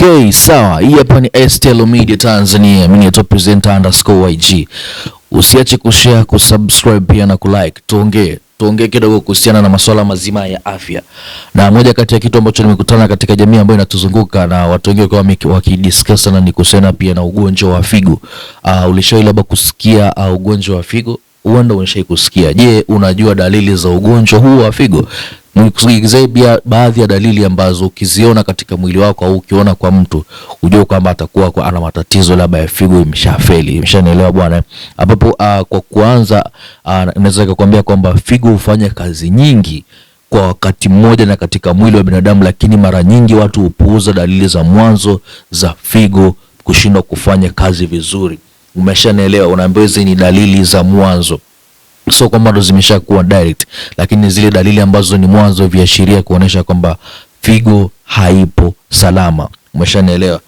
Okay, sawa. Hii hapa ni STL Media Tanzania. Mimi ni presenter_YG. Usiache kushare, kusubscribe pia na kulike. Tuongee kidogo kuhusiana na masuala mazima ya afya. Na moja kati ya kitu ambacho nimekutana katika jamii ambayo inatuzunguka na watu wengi kwa wakidiscuss na ni kuhusiana pia na ugonjwa wa figo. Ulishawahi labda kusikia ugonjwa wa figo? Uenda unashai kusikia. Je, unajua dalili za ugonjwa huu wa figo? Nikusogezea baadhi ya dalili ambazo ukiziona katika mwili wako au ukiona kwa mtu ujue kwamba atakuwa ana matatizo labda ya figo imeshafeli. Imeshanielewa bwana? Ambapo kwa kuanza naweza kukuambia kwamba figo hufanya kazi nyingi kwa wakati mmoja na katika mwili wa binadamu, lakini mara nyingi watu hupuuza dalili za mwanzo za figo kushindwa kufanya kazi vizuri. Umeshanielewa? Unaambiwa hizi ni dalili za mwanzo. So kwamba ndo zimeshakuwa direct, lakini zile dalili ambazo ni mwanzo viashiria kuonesha kwamba figo haipo salama. Umeshanielewa?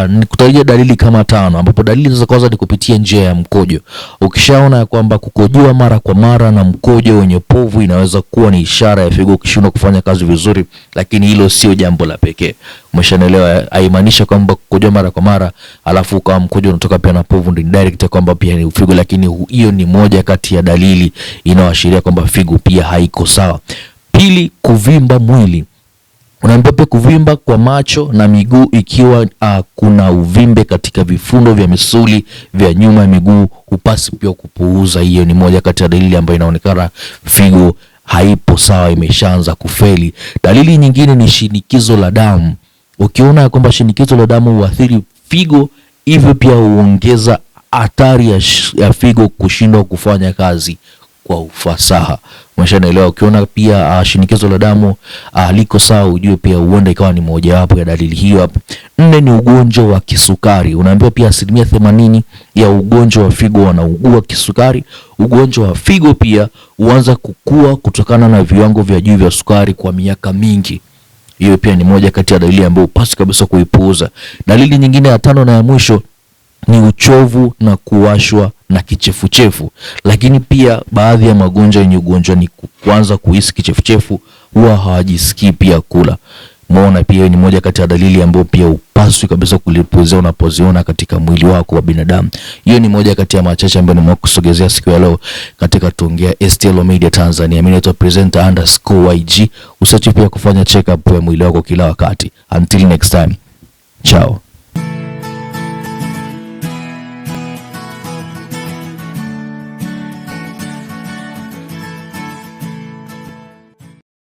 Nikutajia dalili kama 5, ambapo dalili za kwanza ni kupitia njia ya mkojo. Ukishaona kwamba kukojoa mara kwa mara na mkojo wenye povu inaweza kuwa ni ishara ya figo kushindwa kufanya kazi vizuri, lakini hilo sio jambo la pekee. Umeshanielewa? Haimaanishi kwamba kukojoa mara kwa mara alafu kama mkojo unatoka pia na povu ndio direct kwamba pia ni figo, lakini hiyo ni moja kati ya dalili inayoashiria kwamba figo pia haiko sawa. Pili, kuvimba mwili. Unaambiwa pia kuvimba kwa macho na miguu ikiwa kuna uvimbe katika vifundo vya misuli vya nyuma ya miguu, hupasi pia kupuuza. Hiyo ni moja kati ya dalili ambayo inaonekana figo haipo sawa, imeshaanza kufeli. Dalili nyingine ni shinikizo la damu. Ukiona kwamba shinikizo la damu huathiri figo, hivyo pia huongeza hatari ya figo kushindwa kufanya kazi kwa ufasaha. Umeshanielewa? Ukiona pia shinikizo la damu liko sawa, ujue pia huenda ikawa ni mojawapo ya dalili hiyo hapo. 4 ni ugonjwa wa kisukari. Unaambiwa pia 80% ya ugonjwa wa figo wanaugua kisukari. Ugonjwa wa figo pia huanza kukua kutokana na viwango vya juu vya sukari kwa miaka mingi. Hiyo pia ni moja kati ya dalili ambayo pasi kabisa kuipuuza. Dalili nyingine ya 5 na ya mwisho ni uchovu na kuwashwa na kichefuchefu. Lakini pia baadhi ya magonjwa yenye ugonjwa ni kuanza kuhisi kichefuchefu, huwa hawajisikii pia kula. Umeona? Pia ni moja kati ya dalili ambayo pia upaswi kabisa kulipuuzia unapoziona katika mwili wako wa binadamu. Hiyo ni moja kati ya machache ambayo nimekusogezea siku ya leo katika Tuongea STL Media Tanzania. Mimi ni presenter_YG. Usiache pia kufanya check up ya mwili wako kila wakati. Until next time. Ciao.